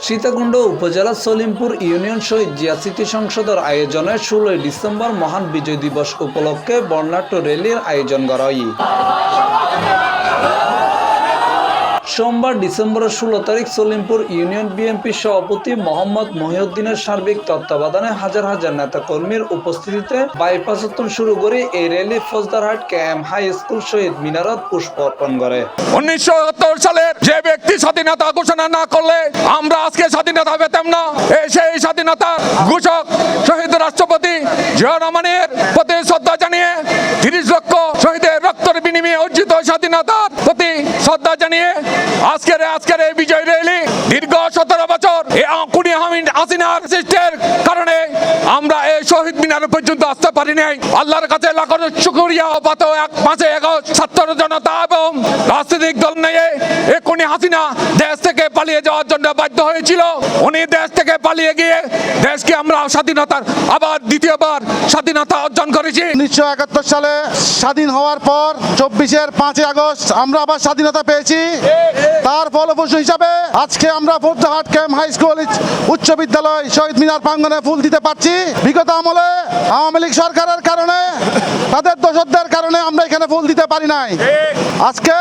সীতাকুণ্ড উপজেলার সলিমপুর ইউনিয়ন শহীদ জিয়া স্মৃতি সংসদের আয়োজনে 16 ডিসেম্বর মহান বিজয় দিবস উপলক্ষে বর্ণাঢ্য র্যালির আয়োজন করা হয়। সোমবার ডিসেম্বরের 16 তারিখ সলিমপুর ইউনিয়ন বিএনপির সভাপতি মোহাম্মদ মহিউদ্দিনের সার্বিক তত্ত্বাবধানে হাজার হাজার নেতাকর্মীর উপস্থিতিতে বাইপাস শুরু করে এই rally Faujdarhat K M high school Shaheed মিনারত পুষ্প অর্পণ করে। 1971 সালের যে ব্যক্তি স্বাধীনতা ঘোষণা না করলে আমরা আজকে স্বাধীনতা পেতাম না। সেই স্বাধীনতার ঘোষক শহীদ রাষ্ট্রপতি জিয়া রহমানের প্রতি শ্রদ্ধা জানিয়ে 30 লক্ষ শহীদের রক্তের বিনিময়ে অর্জিত স্বাধীনতার প্রতি শ্রদ্ধা জানিয়ে আজকের এই বিজয় র্যালি দীর্ঘ 17 বছর এই খুনি হাসিনার সৃষ্টির কারণে আমরা এই শহীদ মিনার পর্যন্ত আসতে পারি নাই। আল্লাহর কাছে লাখো শুকরিয়া ও পাত এক মাসে ছাত্র জনতা এবং রাজনৈতিক দল নিয়ে এই খুনি হাসিনা দেশ থেকে পালিয়ে যাওয়ার জন্য বাধ্য হয়েছিল। উনি দেশ থেকে পালিয়ে গিয়ে দেশকে আমরা স্বাধীনতার আবার দ্বিতীয়বার স্বাধীনতা অর্জন করেছি। 1971 সালে স্বাধীন হওয়ার পর 24-এর 5 আগস্ট আমরা আবার স্বাধীনতা পেয়েছি। তার ফলপ্রসূ হিসাবে আজকে আমরা ফৌজদারহাট কেএম হাই স্কুল উচ্চ বিদ্যালয় শহীদ মিনার প্রাঙ্গণে ফুল দিতে পারছি। বিগত আমলে আওয়ামী লীগ সরকারের কারণে তাদের দোষরদের কারণে আমরা এখানে ফুল দিতে পারি নাই। আজকে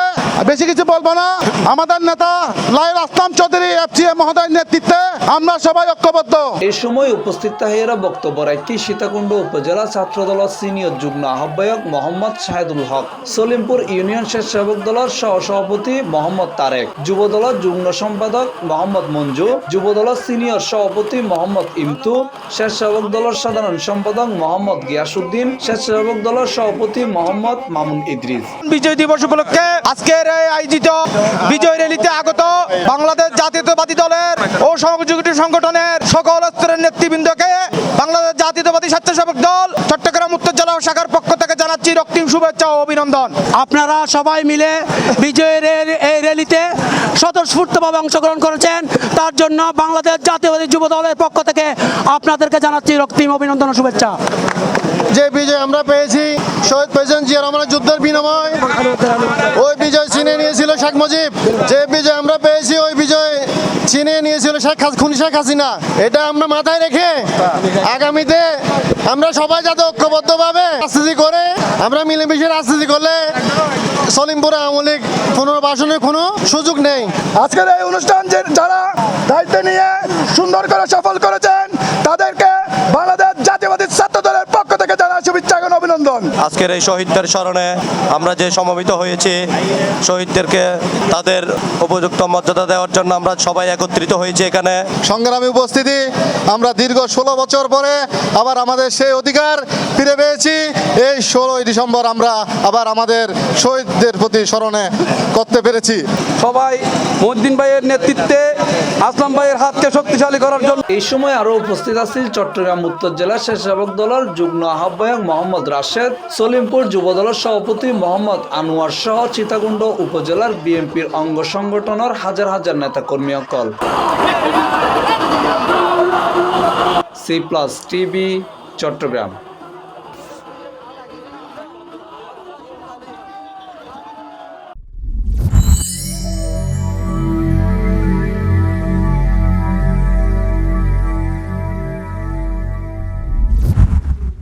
বেশি কিছু বলবো না, আমাদের নেতা লাইল আসলাম চৌধুরী এফসিএ মহোদয়ের নেতৃত্বে আমরা সবাই ঐক্যবদ্ধ। এই সময় উপস্থিত তাহিরা বক্তব্য রাখতে সীতাকুণ্ড উপজেলা ছাত্রদলের সিনিয়র যুগ্ম আহ্বায়ক মোহাম্মদ শাহেদুল হক, সলিমপুর ইউনিয়ন স্বেচ্ছাসেবক দলের সহসভাপতি মোহাম্মদ তারেক, যুব দলের যুগ্ম সম্পাদক মোহাম্মদ মঞ্জু, যুব দলের সিনিয়র সভাপতি মোহাম্মদ ইমতু, স্বেচ্ছাসেবক দলের সাধারণ সম্পাদক মোহাম্মদ গিয়াসউদ্দিন, স্বেচ্ছাসেবক দলের সভাপতি মোহাম্মদ মামুন ইদ্রিস। বিজয় দিবস উপলক্ষে আজকের আয়োজিত বিজয় র্যালিতে আগত বাংলাদেশ জাতীয়তাবাদী দলের ও সহযোগী সংগঠনের সকল স্তরের নেতৃবৃন্দকে বাংলাদেশ জাতীয়তাবাদী স্বেচ্ছাসেবক দল চট্টগ্রাম উত্তর জেলা শাখার পক্ষ থেকে জানাচ্ছি রক্তিম শুভেচ্ছা ও অভিনন্দন। আপনারা সবাই মিলে বিজয়ের এই র্যালিতে স্বতঃস্ফূর্তভাবে অংশগ্রহণ করেছেন, তার জন্য বাংলাদেশ জাতীয়তাবাদী যুব দলের পক্ষ থেকে আপনাদেরকে জানাচ্ছি রক্তিম অভিনন্দন ও শুভেচ্ছা। যে বিজয় আমরা পেয়েছি শহীদ প্রেসিডেন্ট জিয়া রহমানের যুদ্ধের বিনিময়, ওই বিজয় ছিনিয়ে নিয়েছিল শেখ মুজিব। যে বিজয় আমরা পেয়েছি ওই বিজয় ছিনিয়ে নিয়েছিল খুনি শেখ হাসিনা। এটা আমরা মাথায় রেখে আগামীতে আমরা সবাই যাতে ঐক্যবদ্ধভাবে রাজনীতি করে আমরা মিলেমিশে রাজনীতি করলে সলিমপুরে আওয়ামী লীগ পুনর্বাসনের কোনো সুযোগ নেই। আজকের এই অনুষ্ঠান যারা দায়িত্ব নিয়ে সুন্দর করে সফল করেছেন তাদেরকে বাংলাদেশ জাতীয়তাবাদী ছাত্র দলের পক্ষ থেকে জানাই শুভেচ্ছা এবং অভিনন্দন। আজকের এই শহীদদের স্মরণে আমরা যে সমবেত হয়েছি, শহীদদেরকে তাদের উপযুক্ত মর্যাদা দেওয়ার জন্য আমরা সবাই একত্রিত হয়েছি এখানে। সংগ্রামী উপস্থিতি, আমরা দীর্ঘ 16 বছর পরে আবার আমাদের সেই অধিকার ফিরে পেয়েছি। এই 16 ডিসেম্বর আমরা আবার আমাদের শহীদদের প্রতি স্মরণে করতে পেরেছি। সবাই মহিউদ্দিন ভাইয়ের নেতৃত্বে আসলাম ভাইয়ের হাতকে শক্তিশালী করার জন্য। এই সময় আরো উপস্থিত আছেন চট্টগ্রাম উত্তর জেলা স্বেচ্ছাসেবক দলের যুগ্ম আহ্বায়ক মোহাম্মদ রাশেদ, সলিমপুর যুব দলের সভাপতি মোহাম্মদ আনোয়ার সহ সীতাকুণ্ড উপজেলার বিএনপির অঙ্গ সংগঠনের হাজার হাজার নেতাকর্মী অকল। C+ TV Chittagong.